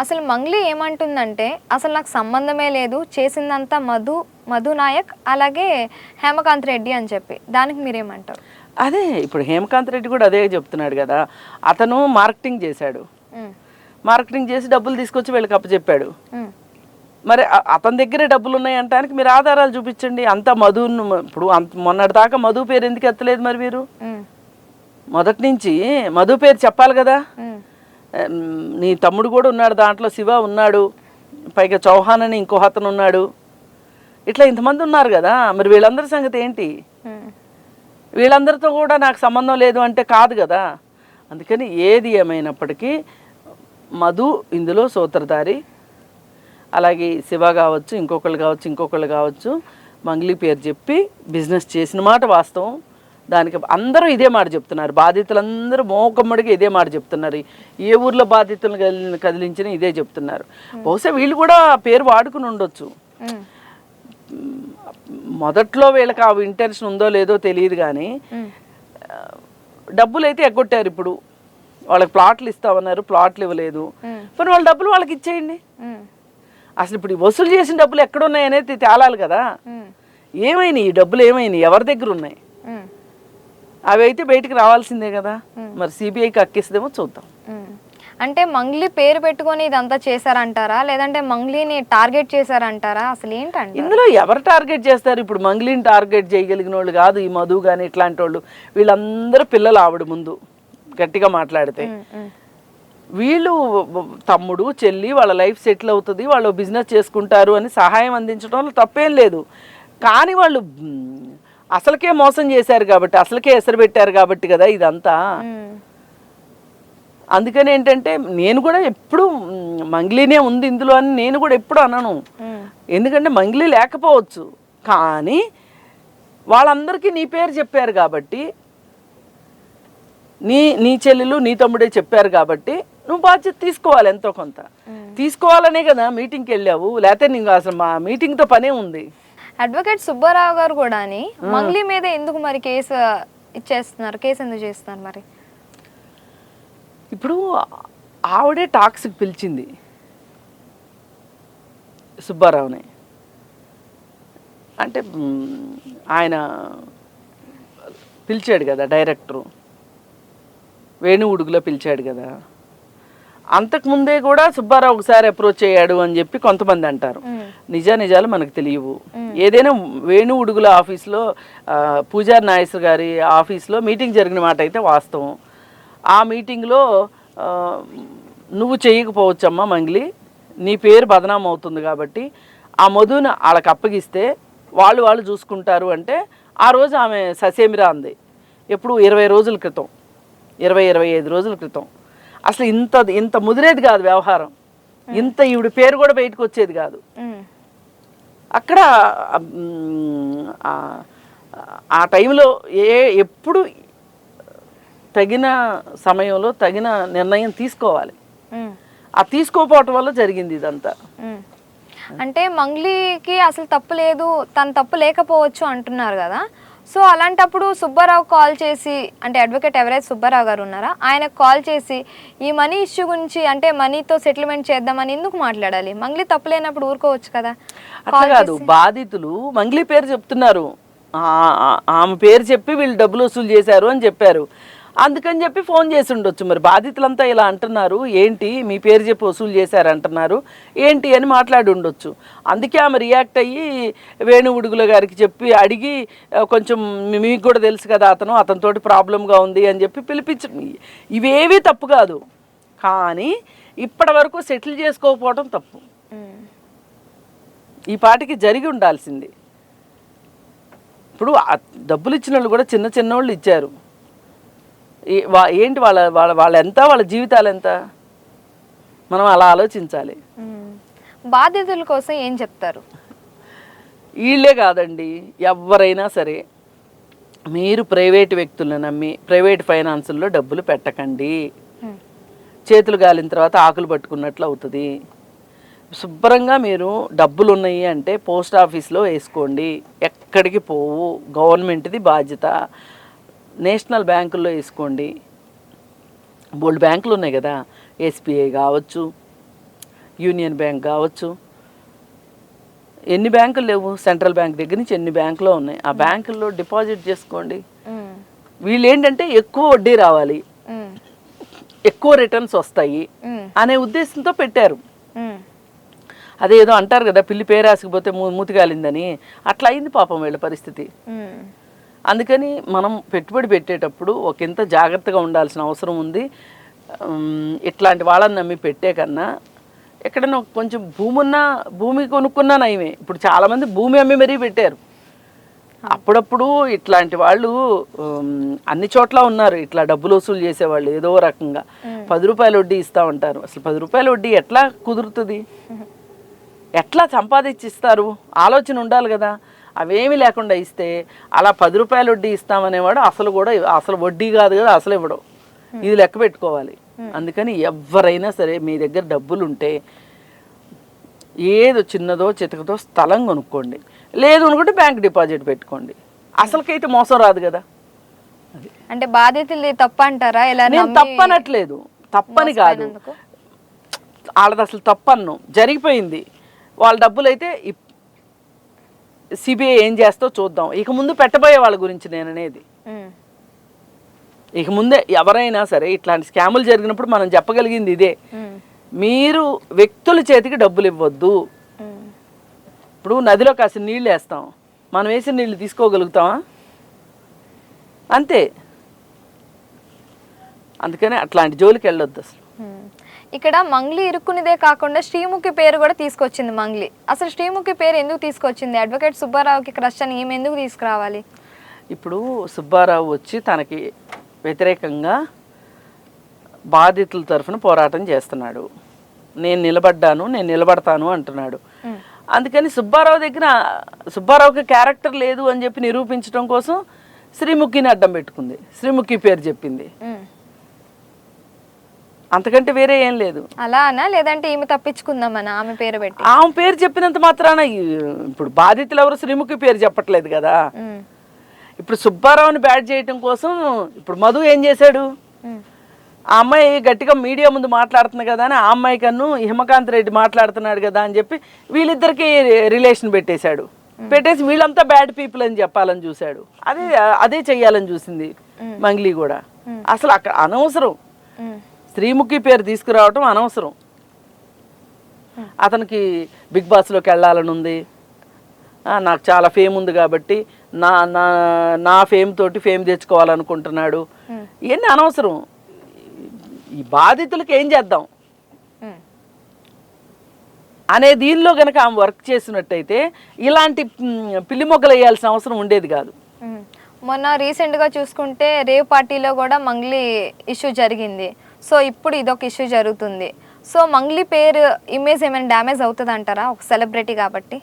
అసలు మంగ్లీ ఏమంటుందంటే అసలు నాకు సంబంధమే లేదు, చేసిందంతా మధు నాయక్ అలాగే హేమకాంత్ రెడ్డి అని చెప్పి, దానికి మీరేమంటారు? అదే ఇప్పుడు హేమకాంత్ రెడ్డి కూడా అదే చెప్తున్నాడు కదా, అతను మార్కెటింగ్ చేశాడు, మార్కెటింగ్ చేసి డబ్బులు తీసుకొచ్చి వీళ్ళకి అప్పచెప్పాడు. మరి అతని దగ్గరే డబ్బులు ఉన్నాయి అంటానికి మీరు ఆధారాలు చూపించండి. అంత మధును ఇప్పుడు మొన్నటిదాకా మధు పేరు ఎందుకు ఎత్తలేదు మరి మీరు? మొదటి నుంచి మధు పేరు చెప్పాలి కదా. నీ తమ్ముడు కూడా ఉన్నాడు దాంట్లో, శివ ఉన్నాడు, పైగా చౌహాన్ అని ఇంకో అతను ఉన్నాడు, ఇట్లా ఇంతమంది ఉన్నారు కదా. మరి వీళ్ళందరి సంగతి ఏంటి? వీళ్ళందరితో కూడా నాకు సంబంధం లేదు అంటే కాదు కదా. అందుకని ఏది ఏమైనప్పటికీ మధు ఇందులో సూత్రధారి. అలాగే శివ కావచ్చు, ఇంకొకళ్ళు కావచ్చు మంగ్లీ పేరు చెప్పి బిజినెస్ చేసిన మాట వాస్తవం. దానికి అందరూ ఇదే మాట చెప్తున్నారు, బాధితులందరూ మోకమ్మడిగా ఇదే మాట చెప్తున్నారు. ఏ ఊర్లో బాధితులను కదిలించినా ఇదే చెప్తున్నారు. బహుశా వీళ్ళు కూడా పేరు వాడుకుని ఉండొచ్చు. మొదట్లో వీళ్ళకి ఆ ఇంటెన్షన్ ఉందో లేదో తెలియదు కానీ డబ్బులు అయితే ఎగ్గొట్టారు. ఇప్పుడు వాళ్ళకి ప్లాట్లు ఇస్తామన్నారు, ప్లాట్లు ఇవ్వలేదు. మరి వాళ్ళ డబ్బులు వాళ్ళకి ఇచ్చేయండి. అసలు ఇప్పుడు వసూలు చేసిన డబ్బులు ఎక్కడున్నాయి అనేది తేలాలి కదా. ఏమైనాయి ఈ డబ్బులు, ఏమైనాయి, ఎవరి దగ్గర ఉన్నాయి? అవి అయితే బయటికి రావాల్సిందే కదా. మరి సిబిఐకి అక్కిస్తుందేమో చూద్దాం. అంటే మంగ్లీ పేరు పెట్టుకొని ఇదంతా చేశారంటారా, లేదంటే మంగ్లీని టార్గెట్ చేశారంటారా? అసలు ఏంటంటే ఇందులో ఎవరు టార్గెట్ చేస్తారు? ఇప్పుడు మంగ్లీని టార్గెట్ చేయగలిగిన వాళ్ళు కాదు ఈ మధు కానీ ఇట్లాంటి వాళ్ళు. వీళ్ళందరూ పిల్లలు ఆవిడ ముందు గట్టిగా మాట్లాడితే. వీళ్ళు తమ్ముడు చెల్లి వాళ్ళ లైఫ్ సెటిల్ అవుతుంది, వాళ్ళు బిజినెస్ చేసుకుంటారు అని సహాయం అందించడంలో తప్పేం లేదు. కానీ వాళ్ళు అసలుకే మోసం చేశారు కాబట్టి, అసలుకే ఎసరు పెట్టారు కాబట్టి కదా ఇదంతా. అందుకని ఏంటంటే నేను కూడా ఎప్పుడు మంగ్లీనే ఉంది ఇందులో అని నేను కూడా ఎప్పుడు అనను. ఎందుకంటే మంగ్లీ లేకపోవచ్చు, కానీ వాళ్ళందరికీ నీ పేరు చెప్పారు కాబట్టి, నీ చెల్లెలు నీ తమ్ముడే చెప్పారు కాబట్టి నువ్వు బాధ్యత తీసుకోవాలి. ఎంతో కొంత తీసుకోవాలనే కదా మీటింగ్కి వెళ్ళావు, లేకపోతే నీకు అసలు మా మీటింగ్తో పనే ఉంది. అడ్వకేట్ సుబ్బారావు గారు కూడా మంగ్లీ మీద ఎందుకు మరి కేసు ఇచ్చేస్తున్నారు, కేసు ఎందుకు చేస్తున్నారు మరి? ఇప్పుడు ఆవిడే టాక్స్కి పిలిచింది సుబ్బారావుని. అంటే ఆయన పిలిచాడు కదా, డైరెక్టరు వేణు ఉడుగులో పిలిచాడు కదా. అంతకుముందే కూడా సుబ్బారావు ఒకసారి అప్రోచ్ అయ్యాడు అని చెప్పి కొంతమంది అంటారు. నిజాలు మనకు తెలియవు. ఏదైనా వేణు ఉడుగుల ఆఫీస్లో పూజారి నాగేశ్వర గారి ఆఫీస్లో మీటింగ్ జరిగిన మాట అయితే వాస్తవం. ఆ మీటింగ్లో నువ్వు చేయకపోవచ్చమ్మా మంగ్లీ, నీ పేరు బదనాం అవుతుంది కాబట్టి ఆ మధుని వాళ్ళకి అప్పగిస్తే వాళ్ళు చూసుకుంటారు అంటే ఆ రోజు ఆమె ససేమిరా అంది. ఎప్పుడు 20 రోజుల క్రితం, 25 రోజుల క్రితం. అసలు ఇంత ముదిరేది కాదు వ్యవహారం, ఇంత ఈవిడ పేరు కూడా బయటకు వచ్చేది కాదు. అక్కడ ఆ టైంలో ఎప్పుడు తగిన సమయంలో తగిన నిర్ణయం తీసుకోవాలి. ఆ తీసుకోపోవటం వల్ల జరిగింది ఇదంతా. అంటే మంగ్లీకి అసలు తప్పు లేదు, తన తప్పు లేకపోవచ్చు అంటున్నారు కదా. సో అలాంటప్పుడు సుబ్బారావు కాల్ చేసి, అంటే అడ్వకేట్ ఎవరైతే సుబ్బారావు గారు ఉన్నారా ఆయనకు కాల్ చేసి ఈ మనీ ఇష్యూ గురించి, అంటే మనీతో సెటిల్మెంట్ చేద్దామని ఎందుకు మాట్లాడాలి? మంగ్లీ తప్పు లేనప్పుడు ఊరుకోవచ్చు కదా. అట్లా కాదు, బాధితులు మంగ్లీ పేరు చెప్తున్నారు, ఆమె పేరు చెప్పి వీళ్ళు డబ్బులు వసూలు చేశారు అని చెప్పారు. అందుకని చెప్పి ఫోన్ చేసి ఉండొచ్చు. మరి బాధితులంతా ఇలా అంటున్నారు, ఏంటి మీ పేరు చెప్పి వసూలు చేశారు అంటున్నారు ఏంటి అని మాట్లాడి ఉండొచ్చు. అందుకే ఆమె రియాక్ట్ అయ్యి వేణు ఉడుగుల గారికి చెప్పి అడిగి, కొంచెం మీకు కూడా తెలుసు కదా అతనితోటి ప్రాబ్లంగా ఉంది అని చెప్పి పిలిపించ. ఇవేవీ తప్పు కాదు, కానీ ఇప్పటి వరకు సెటిల్ చేసుకోకపోవడం తప్పు. ఈ పాటికి జరిగి ఉండాల్సింది. ఇప్పుడు డబ్బులు ఇచ్చిన వాళ్ళు కూడా చిన్న వాళ్ళు ఇచ్చారు. ఏంటి వాళ్ళ ఎంత, వాళ్ళ జీవితాలు ఎంత, మనం అలా ఆలోచించాలి. బాధితుల కోసం ఏం చెప్తారు? వీళ్ళే కాదండి, ఎవరైనా సరే మీరు ప్రైవేటు వ్యక్తులను నమ్మి ప్రైవేట్ ఫైనాన్సుల్లో డబ్బులు పెట్టకండి. చేతులు గాలిన తర్వాత ఆకులు పట్టుకున్నట్లు అవుతుంది. శుభ్రంగా మీరు డబ్బులు ఉన్నాయి అంటే పోస్ట్ ఆఫీస్లో వేసుకోండి, ఎక్కడికి పోవు, గవర్నమెంట్ది బాధ్యత. నేషనల్ బ్యాంకుల్లో వేసుకోండి, బోల్డ్ బ్యాంకులు ఉన్నాయి కదా, ఎస్బీఐ కావచ్చు, యూనియన్ బ్యాంక్ కావచ్చు, ఎన్ని బ్యాంకులు లేవు, సెంట్రల్ బ్యాంక్ దగ్గర నుంచి ఎన్ని బ్యాంకులో ఉన్నాయి. ఆ బ్యాంకుల్లో డిపాజిట్ చేసుకోండి. వీళ్ళు ఏంటంటే ఎక్కువ వడ్డీ రావాలి, ఎక్కువ రిటర్న్స్ వస్తాయి అనే ఉద్దేశంతో పెట్టారు. అదేదో అంటారు కదా, పిల్లి పేరాసిపోతే మూతిగాలిందని, అట్లా అయింది పాపం వీళ్ళ పరిస్థితి. అందుకని మనం పెట్టుబడి పెట్టేటప్పుడు ఒకంత జాగ్రత్తగా ఉండాల్సిన అవసరం ఉంది. ఇట్లాంటి వాళ్ళని నమ్మి పెట్టే కన్నా ఎక్కడైనా కొంచెం భూమి కొనుక్కున్నా నయమే. ఇప్పుడు చాలామంది భూమి అమ్మి మరీ పెట్టారు. అప్పుడప్పుడు ఇట్లాంటి వాళ్ళు అన్ని చోట్ల ఉన్నారు, ఇట్లా డబ్బులు వసూలు చేసేవాళ్ళు. ఏదో రకంగా 10 రూపాయల వడ్డీ ఇస్తూ ఉంటారు. అసలు 10 రూపాయల వడ్డీ ఎట్లా కుదురుతుంది, ఎట్లా సంపాదించిస్తారు, ఆలోచన ఉండాలి కదా. అవేమీ లేకుండా ఇస్తే అలా 10 రూపాయల వడ్డీ ఇస్తామనేవాడు అసలు వడ్డీ కాదు కదా, అసలు ఇవ్వడం. ఇది లెక్క పెట్టుకోవాలి. అందుకని ఎవరైనా సరే మీ దగ్గర డబ్బులు ఉంటే ఏదో చిన్నదో చితకదో స్థలం కొనుక్కోండి, లేదు అనుకుంటే బ్యాంక్ డిపాజిట్ పెట్టుకోండి. అసలుకైతే మోసం రాదు కదా. అంటే బాధ్యతలు తప్ప అంటారా? నేను తప్పనట్లేదు, తప్పని కాదు, వాళ్ళది అసలు తప్పన్ను. జరిగిపోయింది, వాళ్ళ డబ్బులు అయితే సిబిఐ ఏం చేస్తో చూద్దాం. ఇక ముందు పెట్టబోయే వాళ్ళ గురించి నేను అనేది. ఇక ముందే ఎవరైనా సరే ఇట్లాంటి స్కాములు జరిగినప్పుడు మనం చెప్పగలిగింది ఇదే, మీరు వ్యక్తుల చేతికి డబ్బులు ఇవ్వద్దు. ఇప్పుడు నదిలో కాసిన నీళ్ళు వేస్తాం, మనం వేసిన నీళ్ళు తీసుకోగలుగుతామా? అంతే. అందుకని అట్లాంటి జోలికి వెళ్ళొద్దు అసలు. ఇక్కడ మంగ్లీ ఇరుక్కునిదే కాకుండా శ్రీముఖి పేరు కూడా తీసుకొచ్చింది మంగ్లీ. అసలు శ్రీముఖి పేరు ఎందుకు తీసుకొచ్చింది? అడ్వకేట్ సుబ్బారావుకి క్రష్ అని ఈమె ఎందుకు తీసుకురావాలి? ఇప్పుడు సుబ్బారావు వచ్చి తనకి వ్యతిరేకంగా బాధితుల తరఫున పోరాటం చేస్తున్నాడు. నేను నిలబడతాను అంటున్నాడు. అందుకని సుబ్బారావుకి క్యారెక్టర్ లేదు అని చెప్పి నిరూపించడం కోసం శ్రీముఖిని అడ్డం పెట్టుకుంది, శ్రీముఖి పేరు చెప్పింది. అంతకంటే వేరే ఏం లేదు. అలానా లేదంటే ఈమె తప్పించుకుందామని ఆమె పేరు పెట్టి? ఆమె పేరు చెప్పినంత మాత్రాన ఇప్పుడు బాధితులు ఎవరు శ్రీముఖి పేరు చెప్పట్లేదు కదా. ఇప్పుడు సుబ్బారావుని బ్యాడ్ చేయటం కోసం ఇప్పుడు మధు ఏం చేశాడు, ఆ అమ్మాయి గట్టిగా మీడియా ముందు మాట్లాడుతుంది కదా అని ఆ అమ్మాయి కన్ను హిమకాంత్ రెడ్డి మాట్లాడుతున్నాడు కదా అని చెప్పి వీళ్ళిద్దరికి రిలేషన్ పెట్టేశాడు. పెట్టేసి వీళ్ళంతా బ్యాడ్ పీపుల్ అని చెప్పాలని చూశాడు. అదే చెయ్యాలని చూసింది మంగ్లీ కూడా. అసలు అక్కడ అనవసరం, శ్రీముఖి పేరు తీసుకురావటం అనవసరం. అతనికి బిగ్ బాస్లోకి వెళ్ళాలని ఉంది, నాకు చాలా ఫేమ్ ఉంది కాబట్టి నా ఫేమ్ తోటి ఫేమ్ తెచ్చుకోవాలనుకుంటున్నాడు. ఇవన్నీ అనవసరం. ఈ బాధితులకి ఏం చేద్దాం అనే దీనిలో కనుక ఆమె వర్క్ చేసినట్టయితే ఇలాంటి పిల్లి మొగ్గలు వేయాల్సిన అవసరం ఉండేది కాదు. మొన్న రీసెంట్గా చూసుకుంటే రేవ్ పార్టీలో కూడా మంగ్లీ ఇష్యూ జరిగింది. సో ఇప్పుడు ఇదొక ఇష్యూ జరుగుతుంది. సో మంగ్లీ పేరు ఇమేజ్ ఏమైనా డ్యామేజ్ అవుతుంది అంటారా ఒక సెలబ్రిటీ కాబట్టి?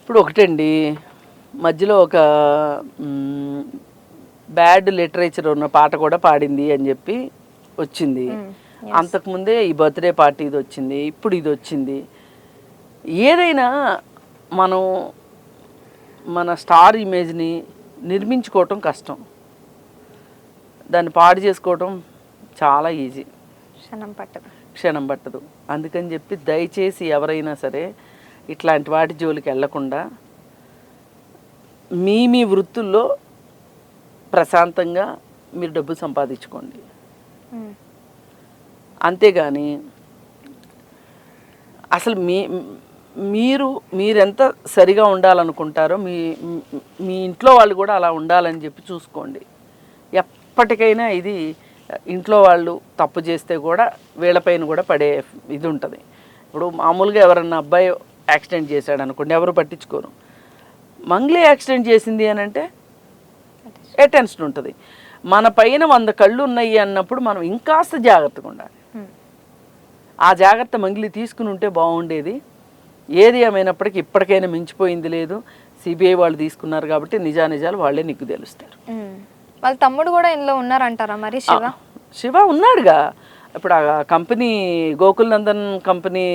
ఇప్పుడు ఒకటండి, మధ్యలో ఒక బ్యాడ్ లిటరేచర్ ఉన్న పాట కూడా పాడింది అని చెప్పి వచ్చింది. అంతకుముందే ఈ బర్త్డే పార్టీ ఇది వచ్చింది, ఇప్పుడు ఇది వచ్చింది. ఏదైనా మనం మన స్టార్ ఇమేజ్ని నిర్మించుకోవటం కష్టం, దాన్ని పాడు చేసుకోవటం చాలా ఈజీ, క్షణం పట్టదు. అందుకని చెప్పి దయచేసి ఎవరైనా సరే ఇట్లాంటి వాటి జోలికి వెళ్లకుండా మీ వృత్తుల్లో ప్రశాంతంగా మీరు డబ్బు సంపాదించుకోండి. అంతేగాని అసలు మీరెంత సరిగా ఉండాలనుకుంటారో మీ ఇంట్లో వాళ్ళు కూడా అలా ఉండాలని చెప్పి చూసుకోండి. ఎప్పటికైనా ఇది ఇంట్లో వాళ్ళు తప్పు చేస్తే కూడా వీళ్ళపైన కూడా పడే ఇది ఉంటుంది. ఇప్పుడు మామూలుగా ఎవరన్నా అబ్బాయి యాక్సిడెంట్ చేశాడు అనుకోండి, ఎవరు పట్టించుకోరు. మంగ్లీ యాక్సిడెంట్ చేసింది అని అంటే అటెన్షన్ ఉంటుంది. మన పైన 100 కళ్ళు ఉన్నాయి అన్నప్పుడు మనం ఇంకాస్త జాగ్రత్తగా ఉండాలి. ఆ జాగ్రత్త మంగ్లీ తీసుకుని ఉంటే బాగుండేది. ఏది ఏమైనప్పటికీ ఇప్పటికైనా మించిపోయింది లేదు. సిబిఐ వాళ్ళు తీసుకున్నారు కాబట్టి నిజాలు వాళ్ళే నీకు తెలుస్తారు. వాళ్ళ తమ్ముడు కూడా ఇందులో ఉన్నారంటారా మరి? శివ ఉన్నాడుగా. ఇప్పుడు ఆ company Gokul Nandan company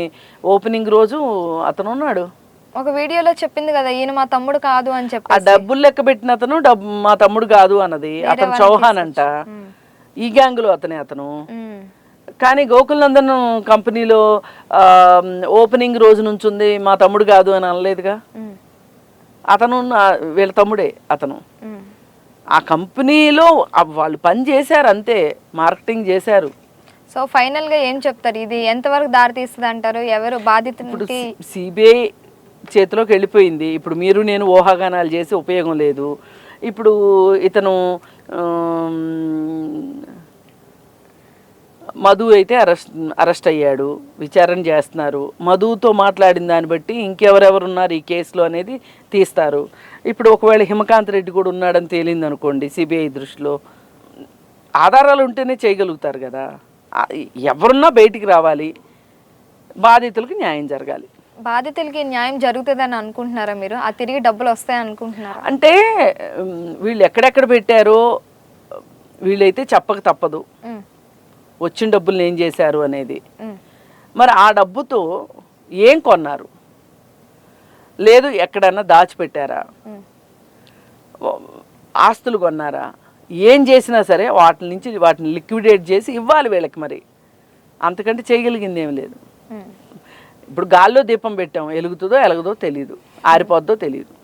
opening రోజు అతను ఉన్నాడు. ఒక వీడియోలో చెప్పింది కదా ఈయన మా తమ్ముడు కాదు అని చెప్పి. ఆ డబ్బులు లెక్క పెట్టిన అతను మా తమ్ముడు కాదు అన్నది. అతను చౌహాన్ అంట, ఈ గ్యాంగ్ లో అతను. కానీ గోకుల్నందన్ కంపెనీలో ఓపెనింగ్ రోజు నుంచి ఉంది, మా తమ్ముడు కాదు అని అనలేదుగా. అతను వీళ్ళ తమ్ముడే అతను. ఆ కంపెనీలో వాళ్ళు పని చేశారు అంతే, మార్కెటింగ్ చేశారు. సో ఫైనల్ గా ఏం చెప్తారు, ఇది ఎంతవరకు దారి తీస్తుంది అంటారు? ఎవరు ఇప్పుడు బాధితుడికి? సిబిఐ చేతిలోకి వెళ్ళిపోయింది. ఇప్పుడు మీరు నేను ఊహాగానాలు చేసి ఉపయోగం లేదు. ఇప్పుడు ఇతను మధు అయితే అరెస్ట్ అయ్యాడు, విచారణ చేస్తున్నారు. మధుతో మాట్లాడిన దాన్ని బట్టి ఇంకెవరెవరు ఉన్నారు ఈ కేసులో అనేది తీస్తారు. ఇప్పుడు ఒకవేళ హిమకాంత్ రెడ్డి కూడా ఉన్నాడని తేలింది అనుకోండి, సిబిఐ దృష్టిలో ఆధారాలు ఉంటేనే చేయగలుగుతారు కదా. ఎవరున్నా బయటికి రావాలి, బాధితులకు న్యాయం జరగాలి. బాధితులకి న్యాయం జరుగుతుందని అనుకుంటున్నారా మీరు? ఆ తిరిగి డబ్బులు వస్తాయి అనుకుంటున్నారా? అంటే వీళ్ళు ఎక్కడెక్కడ పెట్టారో వీళ్ళైతే చెప్పక తప్పదు వచ్చిన డబ్బులు ఏం చేశారు అనేది. మరి ఆ డబ్బుతో ఏం కొన్నారు, లేదు ఎక్కడన్నా దాచిపెట్టారా, ఆస్తులు కొన్నారా, ఏం చేసినా సరే వాటిని లిక్విడేట్ చేసి ఇవ్వాలి వీళ్ళకి. మరి అంతకంటే చేయగలిగింది ఏం లేదు. ఇప్పుడు గాల్లో దీపం పెట్టాం, వెలుగుతుందో ఎలగదో తెలియదు, ఆరిపోద్దో తెలియదు.